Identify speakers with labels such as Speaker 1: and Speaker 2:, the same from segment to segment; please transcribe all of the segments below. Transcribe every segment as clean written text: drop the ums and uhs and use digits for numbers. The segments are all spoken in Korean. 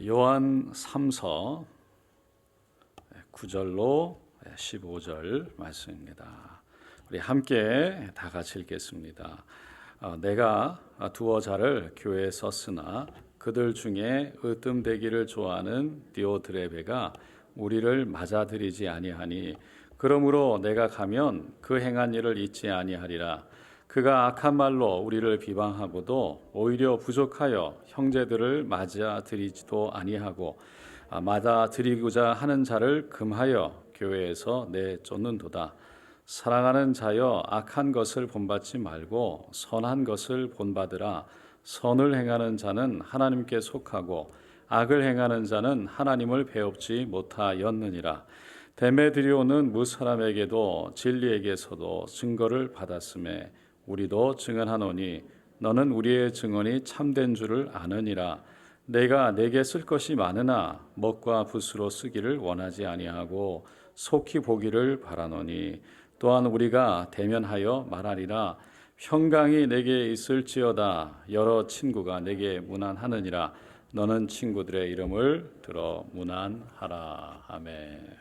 Speaker 1: 요한 3서 9절로 15절 말씀입니다. 우리 함께 다 같이 읽겠습니다. 내가 두어 자를 교회에 썼으나 그들 중에 으뜸되기를 좋아하는 디오드레베가 우리를 맞아들이지 아니하니 그러므로 내가 가면 그 행한 일을 잊지 아니하리라. 그가 악한 말로 우리를 비방하고도 오히려 부족하여 형제들을 맞아들이지도 아니하고 맞아들이고자 하는 자를 금하여 교회에서 내쫓는도다. 사랑하는 자여, 악한 것을 본받지 말고 선한 것을 본받으라. 선을 행하는 자는 하나님께 속하고 악을 행하는 자는 하나님을 배웁지 못하였느니라. 데메드리오는 무사람에게도 진리에게서도 증거를 받았음에 우리도 증언하노니 너는 우리의 증언이 참된 줄을 아느니라. 내가 내게 쓸 것이 많으나 먹과 붓으로 쓰기를 원하지 아니하고 속히 보기를 바라노니 또한 우리가 대면하여 말하리라. 평강이 내게 있을지어다. 여러 친구가 내게 문안하느니라. 너는 친구들의 이름을 들어 문안하라. 아멘.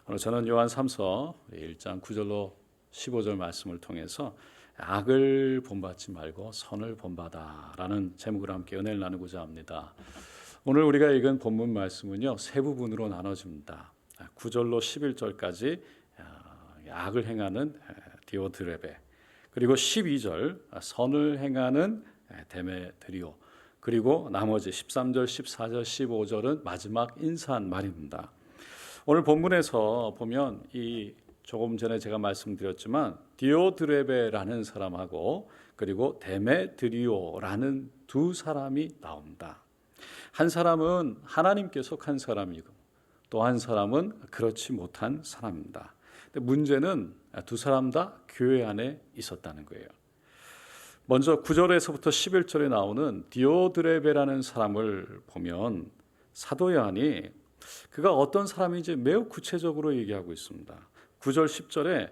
Speaker 1: 오늘 저는 요한 3서 1장 9절로 15절 말씀을 통해서 악을 본받지 말고 선을 본받아라는 제목으로 함께 은혜를 나누고자 합니다. 오늘 우리가 읽은 본문 말씀은요, 세 부분으로 나눠집니다. 9절로 11절까지 악을 행하는 디오드레베, 그리고 12절 선을 행하는 데메드리오, 그리고 나머지 13절, 14절, 15절은 마지막 인사한 말입니다. 오늘 본문에서 보면 이 조금 전에 제가 말씀드렸지만 디오드레베라는 사람하고 그리고 데메드리오라는 두 사람이 나옵니다. 한 사람은 하나님께 속한 사람이고 또 한 사람은 그렇지 못한 사람입니다. 근데 문제는 두 사람 다 교회 안에 있었다는 거예요. 먼저 9절에서부터 11절에 나오는 디오드레베라는 사람을 보면 사도 요한이 그가 어떤 사람인지 매우 구체적으로 얘기하고 있습니다. 9절 10절에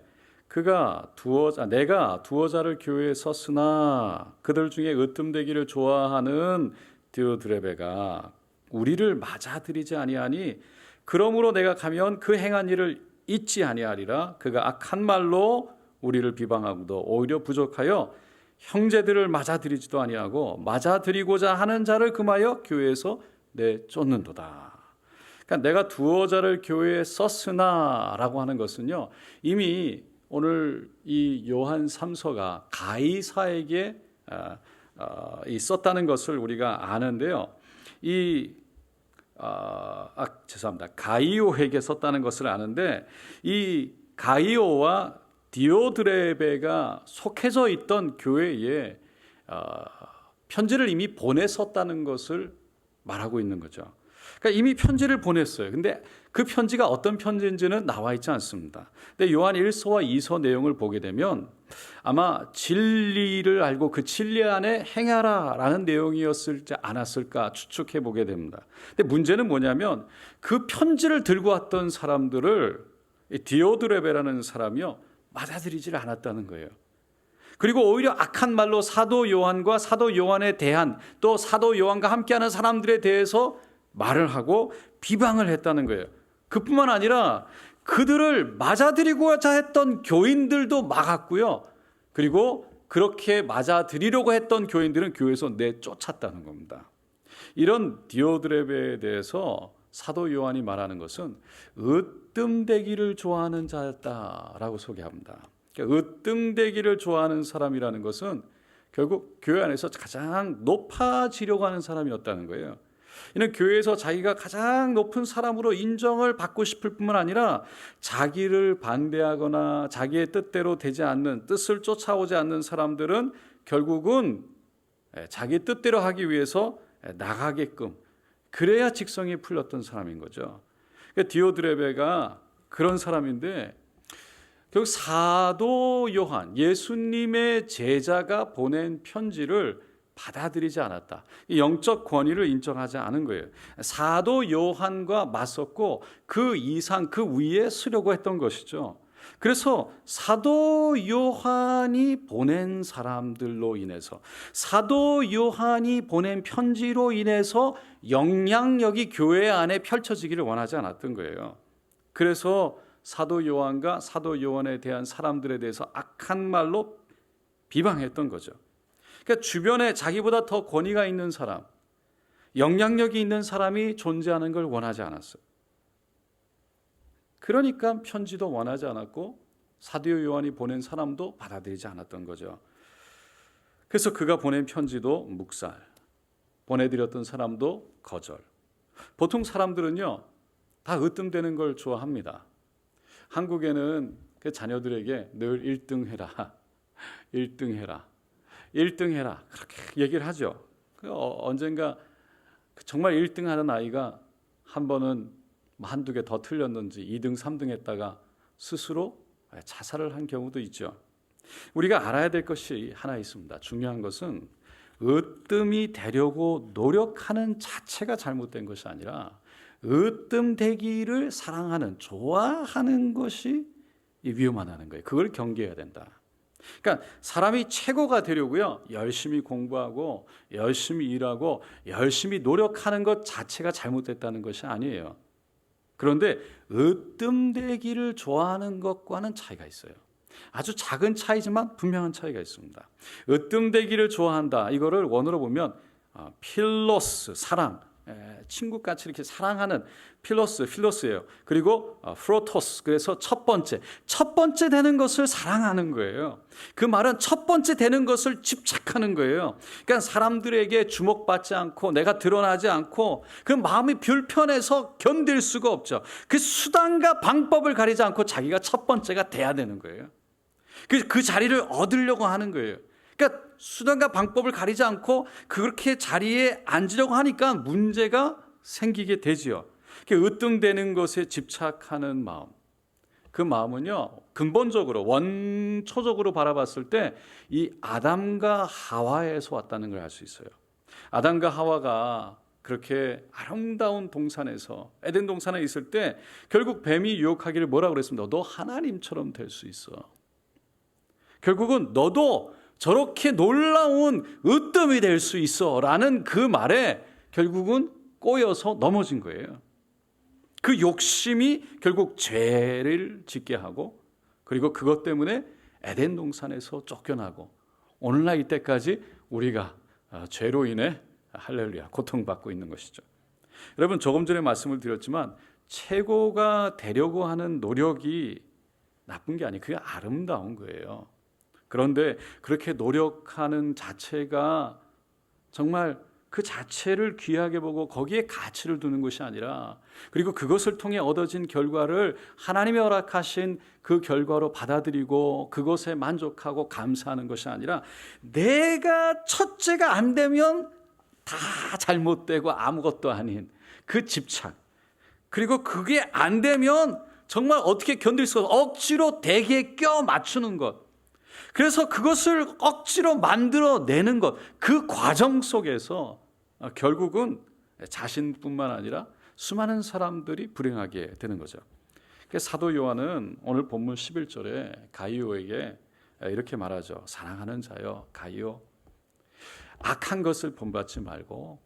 Speaker 1: 내가 두어 자를 교회에 썼으나 그들 중에 으뜸되기를 좋아하는 디오드레베가 우리를 맞아들이지 아니하니 그러므로 내가 가면 그 행한 일을 잊지 아니하리라. 그가 악한 말로 우리를 비방하고도 오히려 부족하여 형제들을 맞아들이지도 아니하고 맞아들이고자 하는 자를 금하여 교회에서 내쫓는도다. 그러니까 내가 두어 자를 교회에 썼으나 라고 하는 것은요, 이미 오늘 이 요한 3서가 가이사에게 썼다는 것을 우리가 아는데요. 가이오에게 썼다는 것을 아는데 이 가이오와 디오드레베가 속해져 있던 교회에 편지를 이미 보냈었다는 것을 말하고 있는 거죠. 그러니까 이미 편지를 보냈어요. 근데 그 편지가 어떤 편지인지는 나와 있지 않습니다. 근데 요한 1서와 2서 내용을 보게 되면 아마 진리를 알고 그 진리 안에 행하라 라는 내용이었을지 않았을까 추측해 보게 됩니다. 근데 문제는 뭐냐면 그 편지를 들고 왔던 사람들을 디오드레베라는 사람이요, 맞아들이질 않았다는 거예요. 그리고 오히려 악한 말로 사도 요한과 사도 요한에 대한, 또 사도 요한과 함께하는 사람들에 대해서 말을 하고 비방을 했다는 거예요. 그뿐만 아니라 그들을 맞아들이고자 했던 교인들도 막았고요. 그리고 그렇게 맞아들이려고 했던 교인들은 교회에서 내쫓았다는 겁니다. 이런 디오드레베에 대해서 사도 요한이 말하는 것은 으뜸되기를 좋아하는 자였다라고 소개합니다. 그러니까 으뜸되기를 좋아하는 사람이라는 것은 결국 교회 안에서 가장 높아지려고 하는 사람이었다는 거예요. 이는 교회에서 자기가 가장 높은 사람으로 인정을 받고 싶을 뿐만 아니라 자기를 반대하거나 자기의 뜻대로 되지 않는, 뜻을 쫓아오지 않는 사람들은 결국은 자기 뜻대로 하기 위해서 나가게끔, 그래야 직성이 풀렸던 사람인 거죠. 그러니까 디오드레베가 그런 사람인데 결국 사도 요한, 예수님의 제자가 보낸 편지를 받아들이지 않았다. 영적 권위를 인정하지 않은 거예요. 사도 요한과 맞섰고 그 이상, 그 위에 서려고 했던 것이죠. 그래서 사도 요한이 보낸 사람들로 인해서, 사도 요한이 보낸 편지로 인해서 영향력이 교회 안에 펼쳐지기를 원하지 않았던 거예요. 그래서 사도 요한과 사도 요한에 대한 사람들에 대해서 악한 말로 비방했던 거죠. 그러니까 주변에 자기보다 더 권위가 있는 사람, 영향력이 있는 사람이 존재하는 걸 원하지 않았어요. 그러니까 편지도 원하지 않았고 사도 요한이 보낸 사람도 받아들이지 않았던 거죠. 그래서 그가 보낸 편지도 묵살, 보내드렸던 사람도 거절. 보통 사람들은요, 다 으뜸되는 걸 좋아합니다. 한국에는 그 자녀들에게 늘 1등 해라, 1등 해라, 1등 해라, 그렇게 얘기를 하죠. 언젠가 정말 1등 하는 아이가 한 번은 한두 개 더 틀렸는지 2등, 3등 했다가 스스로 자살을 한 경우도 있죠. 우리가 알아야 될 것이 하나 있습니다. 중요한 것은 으뜸이 되려고 노력하는 자체가 잘못된 것이 아니라 으뜸되기를 사랑하는, 좋아하는 것이 위험하다는 거예요. 그걸 경계해야 된다. 그러니까 사람이 최고가 되려고요, 열심히 공부하고 열심히 일하고 열심히 노력하는 것 자체가 잘못됐다는 것이 아니에요. 그런데 으뜸되기를 좋아하는 것과는 차이가 있어요. 아주 작은 차이지만 분명한 차이가 있습니다. 으뜸되기를 좋아한다, 이거를 원어로 보면 필로스, 사랑, 친구같이 이렇게 사랑하는 필로스예요. 그리고 프로토스, 그래서 첫 번째 되는 것을 사랑하는 거예요. 그 말은 첫 번째 되는 것을 집착하는 거예요. 그러니까 사람들에게 주목받지 않고 내가 드러나지 않고 그 마음이 불편해서 견딜 수가 없죠. 그 수단과 방법을 가리지 않고 자기가 첫 번째가 돼야 되는 거예요. 그 자리를 얻으려고 하는 거예요. 그러니까 수단과 방법을 가리지 않고 그렇게 자리에 앉으려고 하니까 문제가 생기게 되지요. 으뜸되는 것에 집착하는 마음, 그 마음은요, 근본적으로 원초적으로 바라봤을 때 이 아담과 하와에서 왔다는 걸 알 수 있어요. 아담과 하와가 그렇게 아름다운 동산에서, 에덴 동산에 있을 때 결국 뱀이 유혹하기를 뭐라고 그랬습니까? 너 하나님처럼 될 수 있어. 결국은 너도 저렇게 놀라운 으뜸이 될 수 있어 라는 그 말에 결국은 꼬여서 넘어진 거예요. 그 욕심이 결국 죄를 짓게 하고, 그리고 그것 때문에 에덴 동산에서 쫓겨나고 오늘날 이때까지 우리가 죄로 인해 할렐루야 고통받고 있는 것이죠. 여러분, 조금 전에 말씀을 드렸지만 최고가 되려고 하는 노력이 나쁜 게 아니에요. 그게 아름다운 거예요. 그런데 그렇게 노력하는 자체가 정말 그 자체를 귀하게 보고 거기에 가치를 두는 것이 아니라, 그리고 그것을 통해 얻어진 결과를 하나님이 허락하신 그 결과로 받아들이고 그것에 만족하고 감사하는 것이 아니라, 내가 첫째가 안 되면 다 잘못되고 아무것도 아닌 그 집착, 그리고 그게 안 되면 정말 어떻게 견딜 수 없어 억지로 대게 껴 맞추는 것, 그래서 그것을 억지로 만들어내는 것, 그 과정 속에서 결국은 자신뿐만 아니라 수많은 사람들이 불행하게 되는 거죠. 사도 요한은 오늘 본문 11절에 가이오에게 이렇게 말하죠. 사랑하는 자여 가이오, 악한 것을 본받지 말고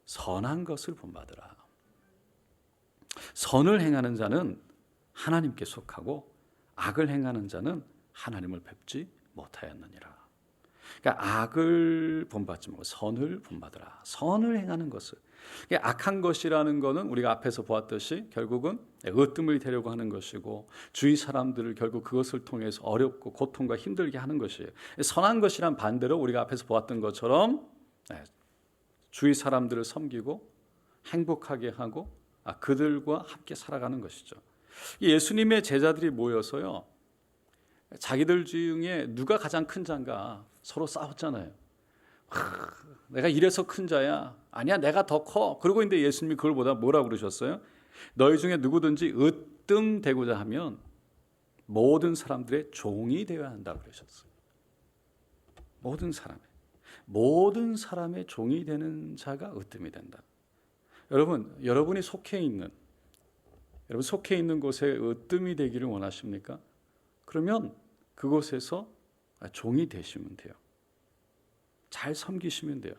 Speaker 1: 선한 것을 본받으라. 선을 행하는 자는 하나님께 속하고 악을 행하는 자는 하나님을 뵙지 못하였느니라. 그러니까 악을 본받지 말고 선을 본받으라. 선을 행하는 것을. 그러니까 악한 것이라는 것은 우리가 앞에서 보았듯이 결국은 으뜸을 되려고 하는 것이고, 주위 사람들을 결국 그것을 통해서 어렵고 고통과 힘들게 하는 것이에요. 선한 것이란 반대로 우리가 앞에서 보았던 것처럼 주위 사람들을 섬기고 행복하게 하고 그들과 함께 살아가는 것이죠. 예수님의 제자들이 모여서요, 자기들 중에 누가 가장 큰 자인가 서로 싸웠잖아요. 내가 이래서 큰 자야. 아니야, 내가 더 커. 그러고 있는데 예수님이 그걸 보다 뭐라고 그러셨어요? 너희 중에 누구든지 으뜸되고자 하면 모든 사람들의 종이 되어야 한다고 그러셨어요. 모든 사람의 종이 되는 자가 으뜸이 된다. 여러분이 속해 있는 곳에 으뜸이 되기를 원하십니까? 그러면 그곳에서 종이 되시면 돼요. 잘 섬기시면 돼요.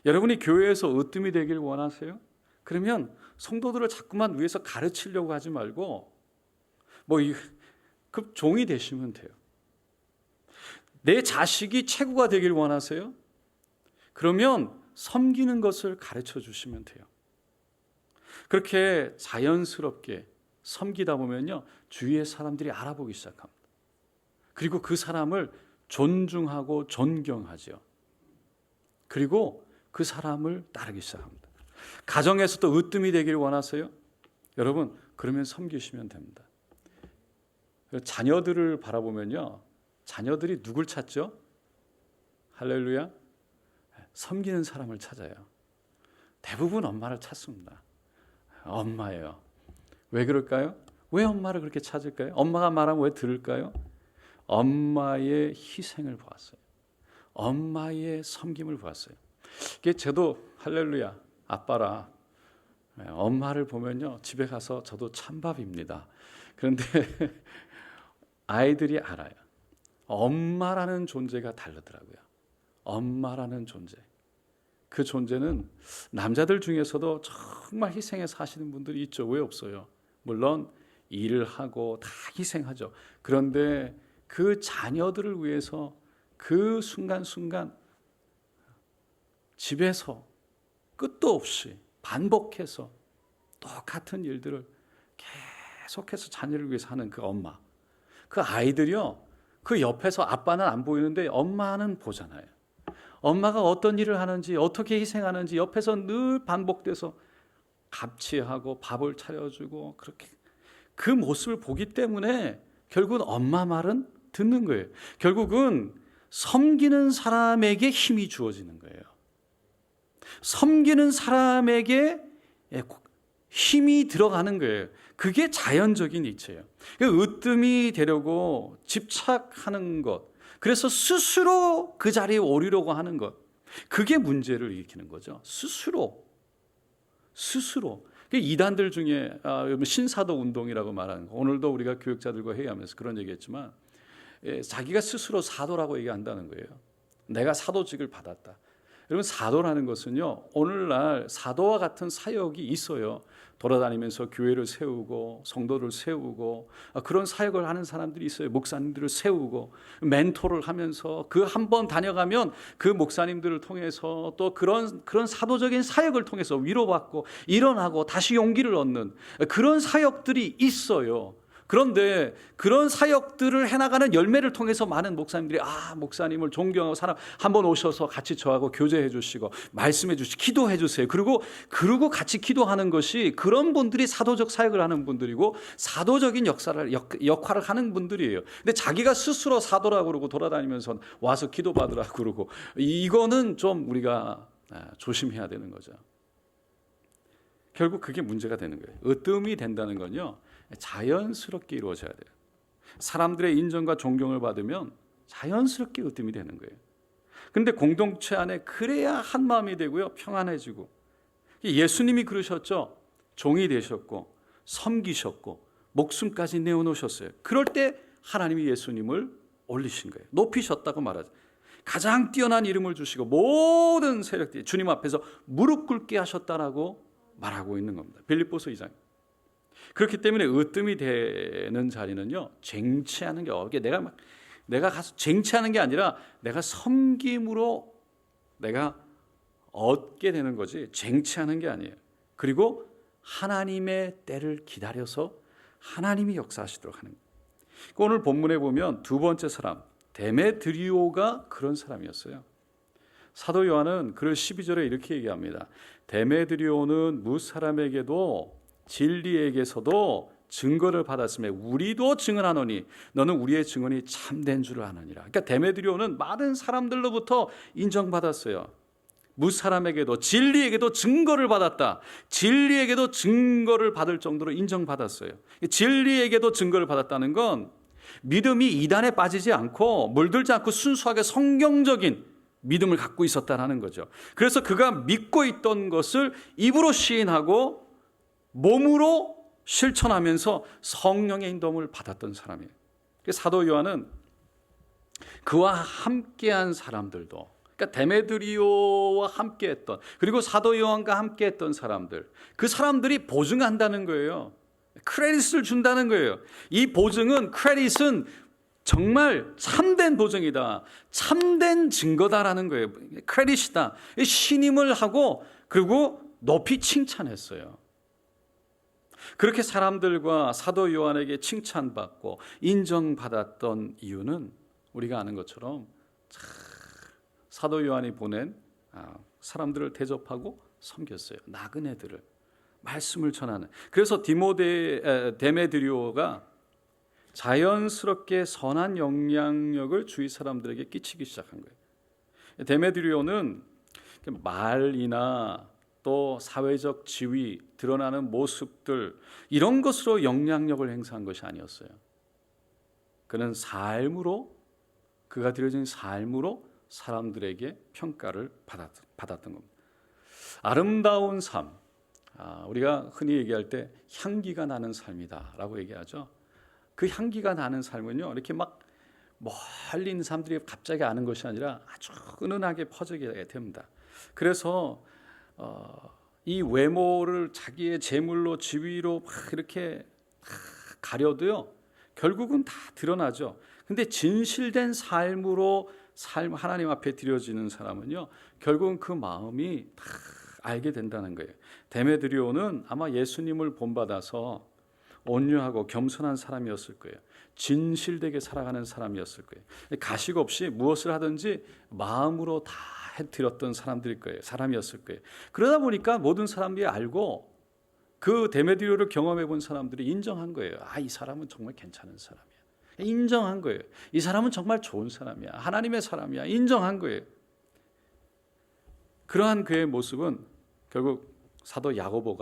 Speaker 1: 여러분이 교회에서 으뜸이 되길 원하세요? 그러면 성도들을 자꾸만 위에서 가르치려고 하지 말고 그 종이 되시면 돼요. 내 자식이 최고가 되길 원하세요? 그러면 섬기는 것을 가르쳐 주시면 돼요. 그렇게 자연스럽게 섬기다 보면요, 주위의 사람들이 알아보기 시작합니다. 그리고 그 사람을 존중하고 존경하죠. 그리고 그 사람을 따르기 시작합니다. 가정에서도 으뜸이 되길 원하세요? 여러분, 그러면 섬기시면 됩니다. 자녀들을 바라보면요, 자녀들이 누굴 찾죠? 할렐루야. 섬기는 사람을 찾아요. 대부분 엄마를 찾습니다. 엄마예요. 왜 그럴까요? 왜 엄마를 그렇게 찾을까요? 엄마가 말하면 왜 들을까요? 엄마의 희생을 보았어요. 엄마의 섬김을 보았어요. 이게 저도 할렐루야, 아빠라. 엄마를 보면요, 집에 가서 저도 찬밥입니다. 그런데 아이들이 알아요. 엄마라는 존재가 다르더라고요. 엄마라는 존재. 그 존재는 남자들 중에서도 정말 희생해서 하시는 분들이 있죠. 왜 없어요? 물론 일을 하고 다 희생하죠. 그런데 그 자녀들을 위해서 그 순간순간 집에서 끝도 없이 반복해서 똑같은 일들을 계속해서 자녀를 위해서 하는 그 엄마. 그 아이들이요, 그 옆에서 아빠는 안 보이는데 엄마는 보잖아요. 엄마가 어떤 일을 하는지, 어떻게 희생하는지 옆에서 늘 반복돼서 갑치하고 밥을 차려주고, 그렇게 그 모습을 보기 때문에 결국은 엄마 말은 듣는 거예요. 결국은 섬기는 사람에게 힘이 주어지는 거예요. 섬기는 사람에게 힘이 들어가는 거예요. 그게 자연적인 이치예요. 으뜸이 되려고 집착하는 것, 그래서 스스로 그 자리에 오르려고 하는 것, 그게 문제를 일으키는 거죠. 스스로. 이단들 중에 신사도 운동이라고 말하는 거, 오늘도 우리가 교육자들과 회의하면서 그런 얘기했지만, 자기가 스스로 사도라고 얘기한다는 거예요. 내가 사도직을 받았다. 여러분, 사도라는 것은요, 오늘날 사도와 같은 사역이 있어요. 돌아다니면서 교회를 세우고 성도를 세우고 그런 사역을 하는 사람들이 있어요. 목사님들을 세우고 멘토를 하면서 그 한 번 다녀가면 그 목사님들을 통해서 또 그런 사도적인 사역을 통해서 위로받고 일어나고 다시 용기를 얻는 그런 사역들이 있어요. 그런데 그런 사역들을 해나가는 열매를 통해서 많은 목사님들이 목사님을 존경하고 사람 한번 오셔서 같이 저하고 교제해 주시고 말씀해 주시고 기도해 주세요. 그리고 같이 기도하는 것이, 그런 분들이 사도적 사역을 하는 분들이고 사도적인 역할을 하는 분들이에요. 근데 자기가 스스로 사도라고 그러고 돌아다니면서 와서 기도받으라고 그러고, 이거는 좀 우리가 조심해야 되는 거죠. 결국 그게 문제가 되는 거예요. 으뜸이 된다는 건요, 자연스럽게 이루어져야 돼요. 사람들의 인정과 존경을 받으면 자연스럽게 으뜸이 되는 거예요. 그런데 공동체 안에 그래야 한 마음이 되고요, 평안해지고. 예수님이 그러셨죠. 종이 되셨고 섬기셨고 목숨까지 내어놓으셨어요. 그럴 때 하나님이 예수님을 올리신 거예요. 높이셨다고 말하죠. 가장 뛰어난 이름을 주시고 모든 세력들이 주님 앞에서 무릎 꿇게 하셨다라고 말하고 있는 겁니다. 빌립보서 2장. 그렇기 때문에 으뜸이 되는 자리는요, 쟁취하는 게, 내가 가서 쟁취하는 게 아니라 내가 섬김으로 내가 얻게 되는 거지, 쟁취하는 게 아니에요. 그리고 하나님의 때를 기다려서 하나님이 역사하시도록 하는 거예요. 오늘 본문에 보면 두 번째 사람 데메드리오가 그런 사람이었어요. 사도 요한은 그를 12절에 이렇게 얘기합니다. 데메드리오는 무사람에게도 진리에게서도 증거를 받았음에 우리도 증언하노니 너는 우리의 증언이 참된 줄을 아느니라. 그러니까 데메드리오는 많은 사람들로부터 인정받았어요. 무사람에게도 진리에게도 증거를 받았다. 진리에게도 증거를 받을 정도로 인정받았어요. 진리에게도 증거를 받았다는 건 믿음이 이단에 빠지지 않고 물들지 않고 순수하게 성경적인 믿음을 갖고 있었다는 거죠. 그래서 그가 믿고 있던 것을 입으로 시인하고 몸으로 실천하면서 성령의 인도를 받았던 사람이에요. 사도 요한은 그와 함께한 사람들도, 그러니까 데메드리오와 함께했던, 그리고 사도 요한과 함께했던 사람들, 그 사람들이 보증한다는 거예요. 크레딧을 준다는 거예요. 이 보증은, 크레딧은 정말 참된 보증이다, 참된 증거다라는 거예요. 크레딧이다, 신임을 하고 그리고 높이 칭찬했어요. 그렇게 사람들과 사도 요한에게 칭찬받고 인정받았던 이유는 우리가 아는 것처럼 사도 요한이 보낸 사람들을 대접하고 섬겼어요. 나그네들을, 말씀을 전하는. 그래서 데메드리오가 자연스럽게 선한 영향력을 주위 사람들에게 끼치기 시작한 거예요. 데메드리오는 말이나 또 사회적 지위, 드러나는 모습들, 이런 것으로 영향력을 행사한 것이 아니었어요. 그는 삶으로, 그가 드려진 삶으로 사람들에게 평가를 받았던 겁니다. 아름다운 삶, 우리가 흔히 얘기할 때 향기가 나는 삶이다 라고 얘기하죠. 그 향기가 나는 삶은요, 이렇게 막 멀리 있는 사람들이 갑자기 아는 것이 아니라 아주 은은하게 퍼지게 됩니다. 그래서 이 외모를 자기의 재물로, 지위로 막 이렇게 가려도요, 결국은 다 드러나죠. 근데 진실된 삶으로 하나님 앞에 드려지는 사람은요, 결국은 그 마음이 다 알게 된다는 거예요. 데메드리오는 아마 예수님을 본받아서 온유하고 겸손한 사람이었을 거예요. 진실되게 살아가는 사람이었을 거예요. 가식 없이 무엇을 하든지 마음으로 다 해드렸던 사람이었을 거예요. 그러다 보니까 모든 사람들이 알고 그 데메드리오를 경험해 본 사람들이 인정한 거예요. 이 사람은 정말 괜찮은 사람이야. 인정한 거예요. 이 사람은 정말 좋은 사람이야. 하나님의 사람이야. 인정한 거예요. 그러한 그의 모습은 결국 사도 야고보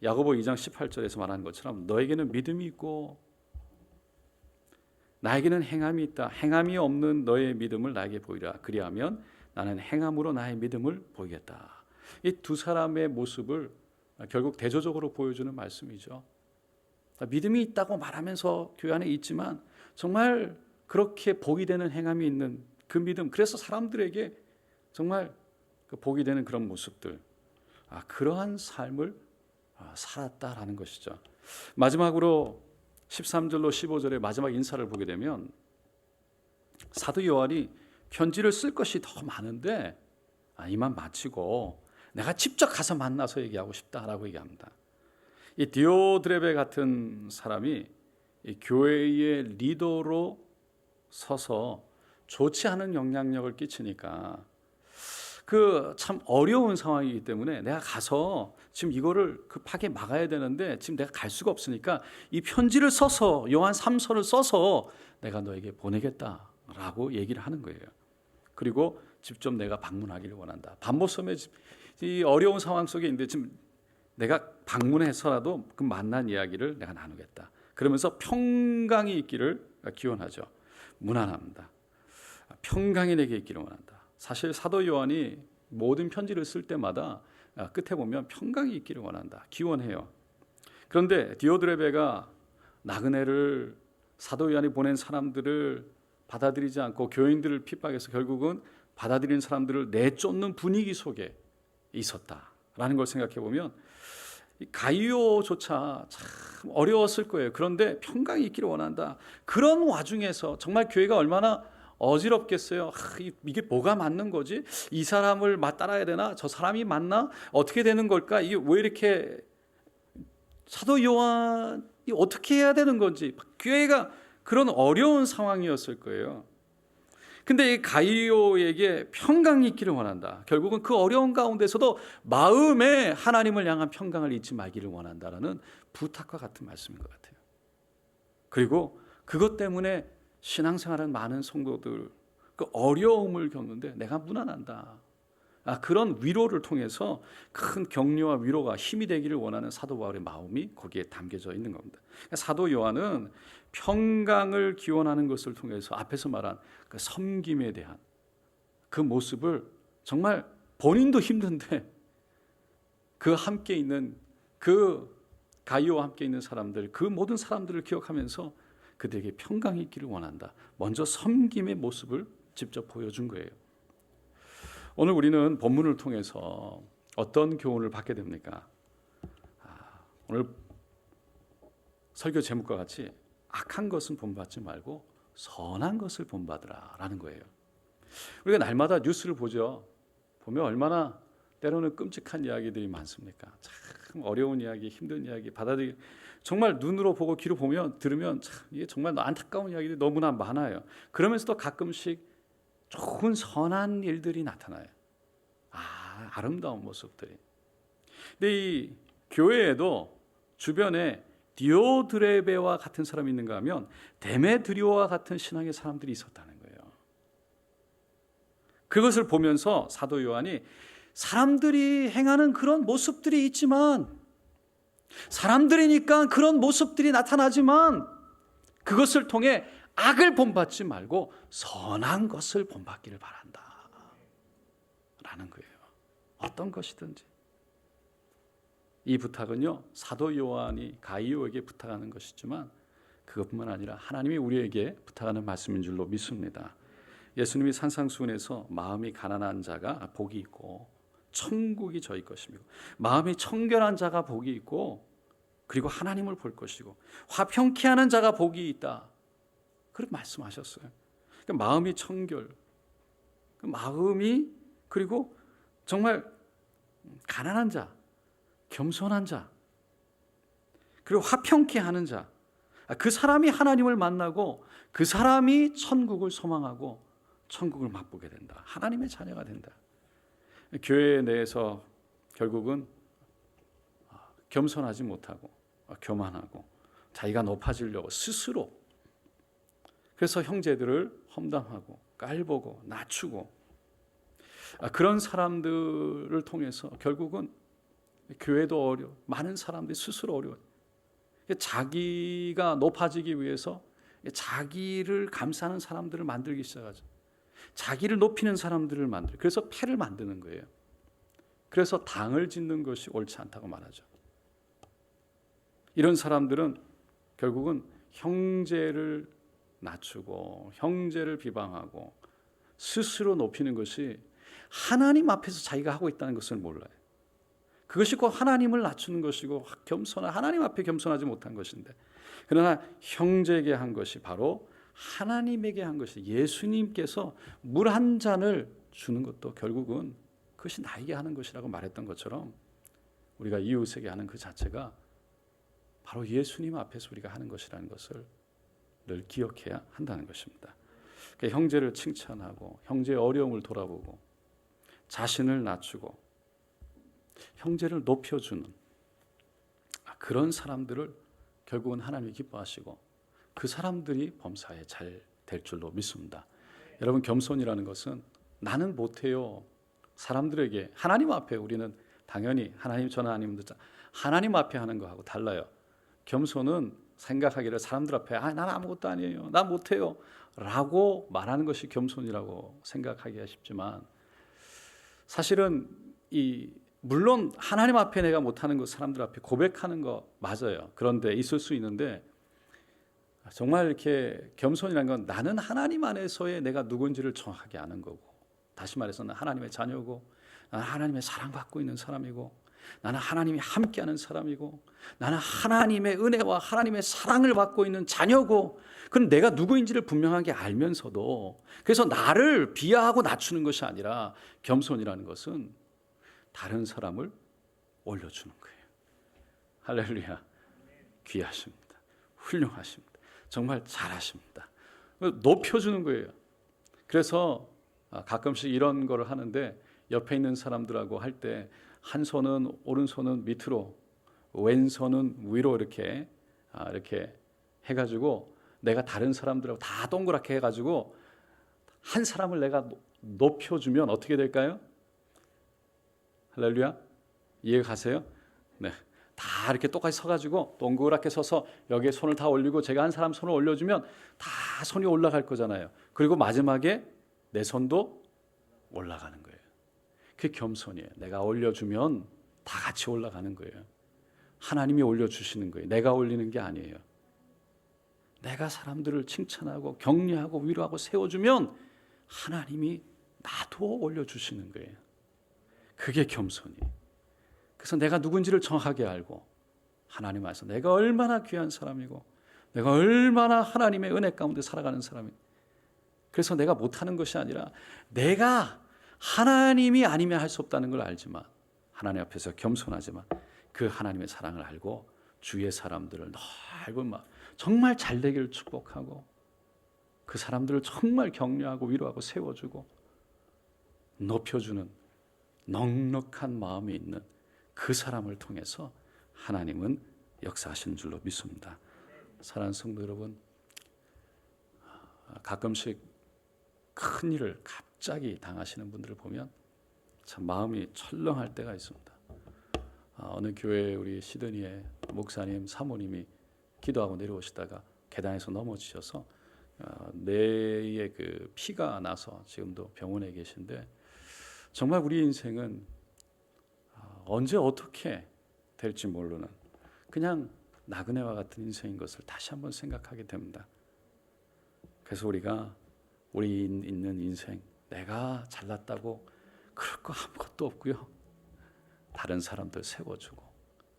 Speaker 1: 2장 18절에서 말하는 것처럼 너에게는 믿음이 있고 나에게는 행함이 있다. 행함이 없는 너의 믿음을 나에게 보이라. 그리하면 나는 행함으로 나의 믿음을 보이겠다. 이 두 사람의 모습을 결국 대조적으로 보여주는 말씀이죠. 믿음이 있다고 말하면서 교회 안에 있지만 정말 그렇게 복이 되는 행함이 있는 그 믿음, 그래서 사람들에게 정말 복이 되는 그런 모습들, 그러한 삶을 살았다라는 것이죠. 마지막으로 13절로 15절의 마지막 인사를 보게 되면 사도 요한이 편지를 쓸 것이 더 많은데 이만 마치고 내가 직접 가서 만나서 얘기하고 싶다라고 얘기합니다. 이 디오드레베 같은 사람이 이 교회의 리더로 서서 좋지 않은 영향력을 끼치니까 그 참 어려운 상황이기 때문에 내가 가서 지금 이거를 급하게 막아야 되는데 지금 내가 갈 수가 없으니까 이 편지를 써서 요한 3서를 써서 내가 너에게 보내겠다라고 얘기를 하는 거예요. 그리고 직접 내가 방문하기를 원한다. 반모섬의 이 어려운 상황 속에 있는데 지금 내가 방문해서라도 그 만난 이야기를 내가 나누겠다. 그러면서 평강이 있기를 기원하죠. 무난합니다. 평강이 내게 있기를 원한다. 사실 사도 요한이 모든 편지를 쓸 때마다 끝에 보면 평강이 있기를 원한다, 기원해요. 그런데 디오드레베가 나그네를, 사도 요한이 보낸 사람들을 받아들이지 않고 교인들을 핍박해서 결국은 받아들인 사람들을 내쫓는 분위기 속에 있었다라는 걸 생각해 보면 가이오조차 참 어려웠을 거예요. 그런데 평강이 있기를 원한다. 그런 와중에서 정말 교회가 얼마나 어지럽겠어요. 이게 뭐가 맞는 거지? 이 사람을 따라야 되나? 저 사람이 맞나? 어떻게 되는 걸까? 이게 왜 이렇게 사도 요한이 어떻게 해야 되는 건지, 교회가 그런 어려운 상황이었을 거예요. 근데 이 가이오에게 평강이 있기를 원한다. 결국은 그 어려운 가운데서도 마음에 하나님을 향한 평강을 잊지 말기를 원한다라는 부탁과 같은 말씀인 것 같아요. 그리고 그것 때문에 신앙생활은 많은 성도들 그 어려움을 겪는데 내가 무난한다. 그런 위로를 통해서 큰 격려와 위로가 힘이 되기를 원하는 사도 바울의 마음이 거기에 담겨져 있는 겁니다. 사도 요한은 평강을 기원하는 것을 통해서 앞에서 말한 그 섬김에 대한 그 모습을 정말 본인도 힘든데 그 함께 있는 그 가이오와 함께 있는 사람들, 그 모든 사람들을 기억하면서 그들에게 평강이 있기를 원한다. 먼저 섬김의 모습을 직접 보여준 거예요. 오늘 우리는 본문을 통해서 어떤 교훈을 받게 됩니까? 오늘 설교 제목과 같이 악한 것은 본받지 말고 선한 것을 본받으라라는 거예요. 우리가 날마다 뉴스를 보죠. 보면 얼마나 때로는 끔찍한 이야기들이 많습니까? 참 어려운 이야기, 힘든 이야기, 받아들이기 정말 눈으로 보고 귀로 보면 들으면 참 이게 정말 안타까운 이야기들이 너무나 많아요. 그러면서도 가끔씩 좋은 선한 일들이 나타나요. 아름다운 모습들이. 근데 이 교회에도 주변에 디오드레베와 같은 사람이 있는가 하면 데메드리오와 같은 신앙의 사람들이 있었다는 거예요. 그것을 보면서 사도 요한이 사람들이 행하는 그런 모습들이 있지만, 사람들이니까 그런 모습들이 나타나지만 그것을 통해 악을 본받지 말고 선한 것을 본받기를 바란다 라는 거예요. 어떤 것이든지. 이 부탁은요, 사도 요한이 가이오에게 부탁하는 것이지만 그것뿐만 아니라 하나님이 우리에게 부탁하는 말씀인 줄로 믿습니다. 예수님이 산상수훈에서 마음이 가난한 자가 복이 있고 천국이 저희 것이며, 마음이 청결한 자가 복이 있고 그리고 하나님을 볼 것이고 화평케 하는 자가 복이 있다, 그렇게 말씀하셨어요. 그러니까 마음이 청결, 마음이, 그리고 정말 가난한 자, 겸손한 자, 그리고 화평케 하는 자, 그 사람이 하나님을 만나고 그 사람이 천국을 소망하고 천국을 맛보게 된다. 하나님의 자녀가 된다. 교회 내에서 결국은 겸손하지 못하고 교만하고 자기가 높아지려고 스스로, 그래서 형제들을 험담하고 깔보고 낮추고, 그런 사람들을 통해서 결국은 교회도 많은 사람들이 스스로 어려워요. 자기가 높아지기 위해서 자기를 감싸는 사람들을 만들기 시작하죠. 자기를 높이는 사람들을 만들어요. 그래서 패를 만드는 거예요. 그래서 당을 짓는 것이 옳지 않다고 말하죠. 이런 사람들은 결국은 형제를 낮추고 형제를 비방하고 스스로 높이는 것이 하나님 앞에서 자기가 하고 있다는 것을 몰라요. 그것이 곧 하나님을 낮추는 것이고 하나님 앞에 겸손하지 못한 것인데, 그러나 형제에게 한 것이 바로 하나님에게 한 것이, 예수님께서 물 한 잔을 주는 것도 결국은 그것이 나에게 하는 것이라고 말했던 것처럼 우리가 이웃에게 하는 그 자체가 바로 예수님 앞에서 우리가 하는 것이라는 것을 늘 기억해야 한다는 것입니다. 그러니까 형제를 칭찬하고 형제의 어려움을 돌아보고 자신을 낮추고 형제를 높여주는 그런 사람들을 결국은 하나님이 기뻐하시고 그 사람들이 범사에 잘 될 줄로 믿습니다. 여러분, 겸손이라는 것은 나는 못해요, 사람들에게, 하나님 앞에 우리는 당연히 하나님, 저는 아니면 하나님 앞에 하는 거하고 달라요. 겸손은 생각하기를 사람들 앞에 나는 아무것도 아니에요, 나 못해요 라고 말하는 것이 겸손이라고 생각하기가 쉽지만, 사실은 물론 하나님 앞에 내가 못하는 것, 사람들 앞에 고백하는 거 맞아요. 그런데 있을 수 있는데, 정말 이렇게 겸손이라는 건 나는 하나님 안에서의 내가 누군지를 정확하게 아는 거고, 다시 말해서 나는 하나님의 자녀고, 나는 하나님의 사랑받고 있는 사람이고, 나는 하나님이 함께하는 사람이고, 나는 하나님의 은혜와 하나님의 사랑을 받고 있는 자녀고, 그럼 내가 누구인지를 분명하게 알면서도, 그래서 나를 비하하고 낮추는 것이 아니라 겸손이라는 것은 다른 사람을 올려주는 거예요. 할렐루야. 귀하십니다. 훌륭하십니다. 정말 잘하십니다. 높여주는 거예요. 그래서 가끔씩 이런 거를 하는데, 옆에 있는 사람들하고 할 때 한 손은 오른손은 밑으로, 왼손은 위로 이렇게 해가지고 내가 다른 사람들하고 다 동그랗게 해가지고 한 사람을 내가 높여주면 어떻게 될까요? 할렐루야. 이해가 가세요? 네. 다 이렇게 똑같이 서가지고 동그랗게 서서 여기에 손을 다 올리고 제가 한 사람 손을 올려주면 다 손이 올라갈 거잖아요. 그리고 마지막에 내 손도 올라가는 거예요. 그게 겸손이에요. 내가 올려주면 다 같이 올라가는 거예요. 하나님이 올려주시는 거예요. 내가 올리는 게 아니에요. 내가 사람들을 칭찬하고 격려하고 위로하고 세워주면 하나님이 나도 올려주시는 거예요. 그게 겸손이. 그래서 내가 누군지를 정확하게 알고 하나님 안에서 내가 얼마나 귀한 사람이고 내가 얼마나 하나님의 은혜 가운데 살아가는 사람이. 그래서 내가 못하는 것이 아니라 내가 하나님이 아니면 할 수 없다는 걸 알지만 하나님 앞에서 겸손하지만 그 하나님의 사랑을 알고 주위의 사람들을 넓은 마음 정말 잘되기를 축복하고 그 사람들을 정말 격려하고 위로하고 세워주고 높여주는 넉넉한 마음이 있는 그 사람을 통해서 하나님은 역사하시는 줄로 믿습니다. 사랑하는 성도 여러분, 가끔씩 큰 일을 갑자기 당하시는 분들을 보면 참 마음이 철렁할 때가 있습니다. 어느 교회 우리 시드니의 목사님 사모님이 기도하고 내려오시다가 계단에서 넘어지셔서 뇌에 그 피가 나서 지금도 병원에 계신데 정말 우리 인생은 언제 어떻게 될지 모르는 그냥 나그네와 같은 인생인 것을 다시 한번 생각하게 됩니다. 그래서 우리가 우리 있는 인생 내가 잘났다고 그럴 거 아무것도 없고요. 다른 사람들 세워주고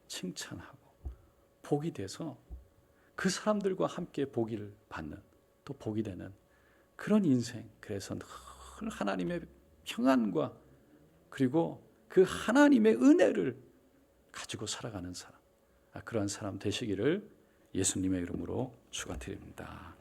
Speaker 1: 칭찬하고 복이 돼서 그 사람들과 함께 복을 받는 또 복이 되는 그런 인생. 그래서 늘 하나님의 평안과 그리고 그 하나님의 은혜를 가지고 살아가는 사람, 그러한 사람 되시기를 예수님의 이름으로 축원드립니다.